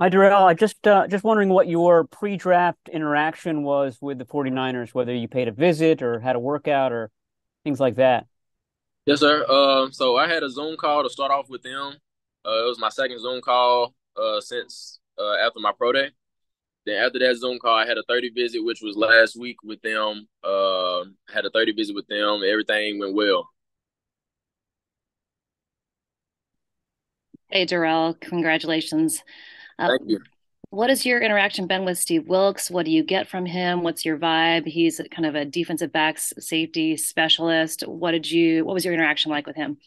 Hi, Darrell. I just wondering what your pre-draft interaction was with the 49ers, whether you paid a visit or had a workout or things like that. Yes, sir. So I had a Zoom call to start off with them. It was my second Zoom call since after my pro day. Then after that Zoom call, I had a 30 visit, which was last week with them. Had a 30 visit with them. Everything went well. Hey, Darrell, congratulations. Uh, Thank you. what has your interaction been with Steve Wilkes? What do you get from him? What's your vibe? He's kind of a defensive backs safety specialist. What was your interaction like with him?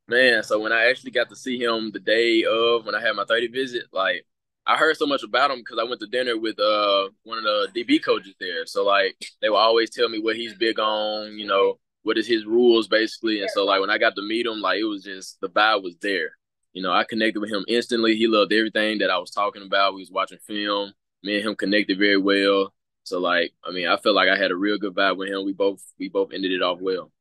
Man, so when I actually got to see him the day of when I had my 30 visit, like I heard so much about him because I went to dinner with one of the DB coaches there. So like they would always tell me what he's big on, what is his rules basically. And so like when I got to meet him, like it was just the vibe was there. I connected with him instantly. He loved everything that I was talking about. We was watching film. Me and him connected very well. So like, I mean, I felt like I had a real good vibe with him. We both ended it off well.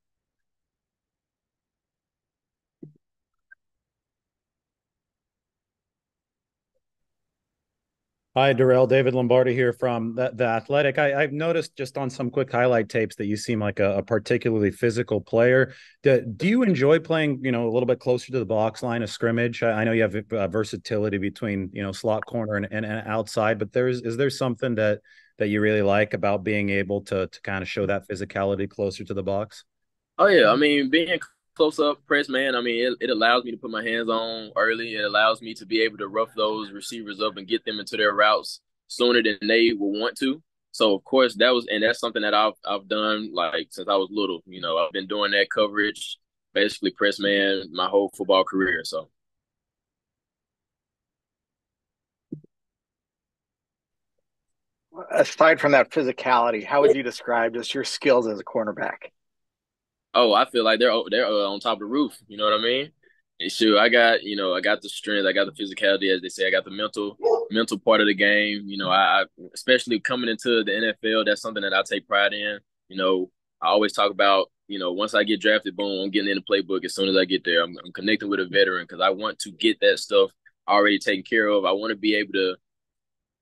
Hi, Darrell. David Lombardi here from the Athletic. I've noticed just on some quick highlight tapes that you seem like a particularly physical player. Do you enjoy playing, a little bit closer to the box line of scrimmage? I know you have versatility between, slot corner and outside, but is there something that you really like about being able to kind of show that physicality closer to the box? Oh yeah, I mean, being close up press man, I mean, it allows me to put my hands on early. It allows me to be able to rough those receivers up and get them into their routes sooner than they will want to. So of course that's something that I've done like since I was little. I've been doing that coverage, basically press man my whole football career. So Aside from that physicality, how would you describe just your skills as a cornerback? oh, I feel like they're on top of the roof. You know what I mean? And sure, I got the strength, I got the physicality, as they say, I got the mental part of the game. I especially coming into the NFL, that's something that I take pride in. You know, I always talk about, once I get drafted, boom, I'm getting in the playbook as soon as I get there. I'm connecting with a veteran because I want to get that stuff already taken care of. I want to be able to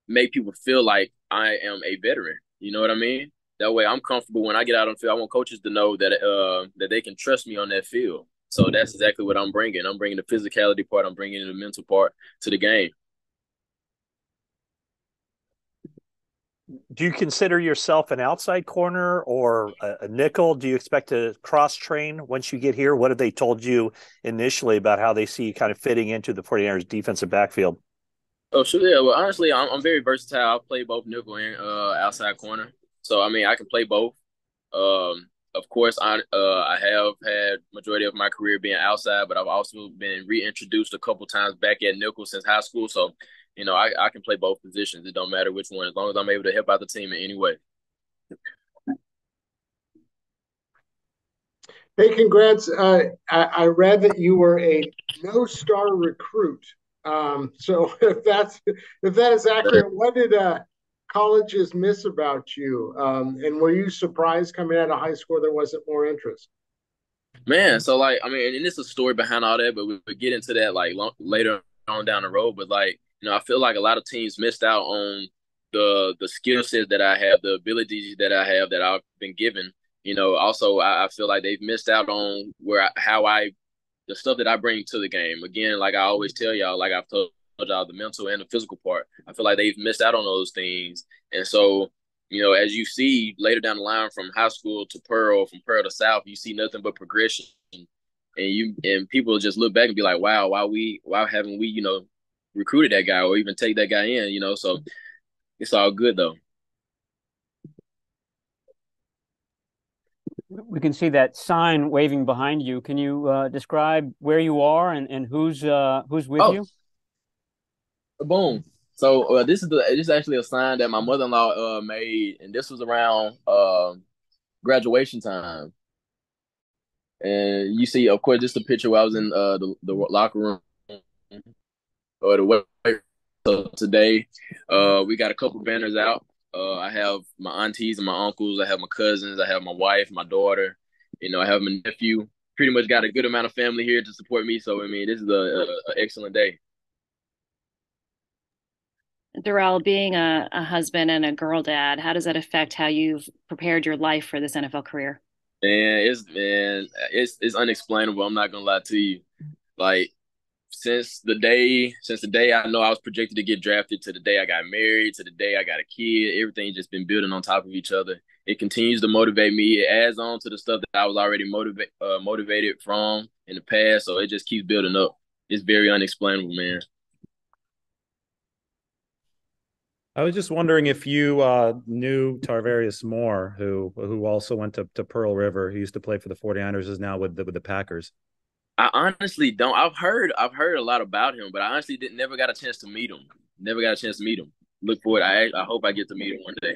make people feel like I am a veteran. You know what I mean? That way, I'm comfortable when I get out on the field. I want coaches to know that they can trust me on that field. So that's exactly what I'm bringing. I'm bringing the physicality part. I'm bringing the mental part to the game. Do you consider yourself an outside corner or a nickel? Do you expect to cross train once you get here? What have they told you initially about how they see you kind of fitting into the 49ers defensive backfield? Oh, sure. Yeah. Well, honestly, I'm very versatile. I play both nickel and outside corner. So I mean, I can play both. Of course, I have had majority of my career being outside, but I've also been reintroduced a couple times back at nickel since high school. So, I can play both positions. It don't matter which one, as long as I'm able to help out the team in any way. Hey, congrats. I read that you were a no-star recruit. So if that is accurate, what did colleges miss about you? And were you surprised coming out of high school there wasn't more interest? Man, so like, I mean, and it's a story behind all that, but we'll get into that like later on down the road. But like, I feel like a lot of teams missed out on the skill set that I have, the abilities that I have that I've been given. Also I feel like they've missed out on the stuff that I bring to the game. Again, like I always tell y'all, like I've told y'all, the mental and the physical part. I feel like they've missed out on those things, and so as you see later down the line from high school to Pearl, from Pearl to South, you see nothing but progression, and people just look back and be like, wow, why haven't we recruited that guy or even take that guy in? So it's all good though. We can see that sign waving behind you. Can you describe where you are and who's with Oh, you? boom. So this is actually a sign that my mother-in-law made, and this was around graduation time. And you see, of course, just a picture where I was in the locker room or the way. So today, we got a couple banners out. I have my aunties and my uncles. I have my cousins. I have my wife, my daughter. I have my nephew. Pretty much got a good amount of family here to support me. So I mean, this is a excellent day. Darrell, being a husband and a girl dad, how does that affect how you've prepared your life for this NFL career? It's unexplainable. I'm not gonna lie to you. Like since the day I know I was projected to get drafted to the day I got married to the day I got a kid, everything just been building on top of each other. It continues to motivate me. It adds on to the stuff that I was already motivated from in the past, so it just keeps building up. It's very unexplainable, man. I was just wondering if you knew Tarvarius Moore, who also went to Pearl River. He used to play for the 49ers, is now with the Packers. I honestly don't. I've heard a lot about him, but I honestly didn't never got a chance to meet him. Never got a chance to meet him. Look forward. I hope I get to meet him one day.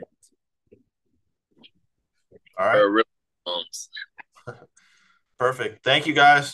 All right. Real Perfect. Thank you guys.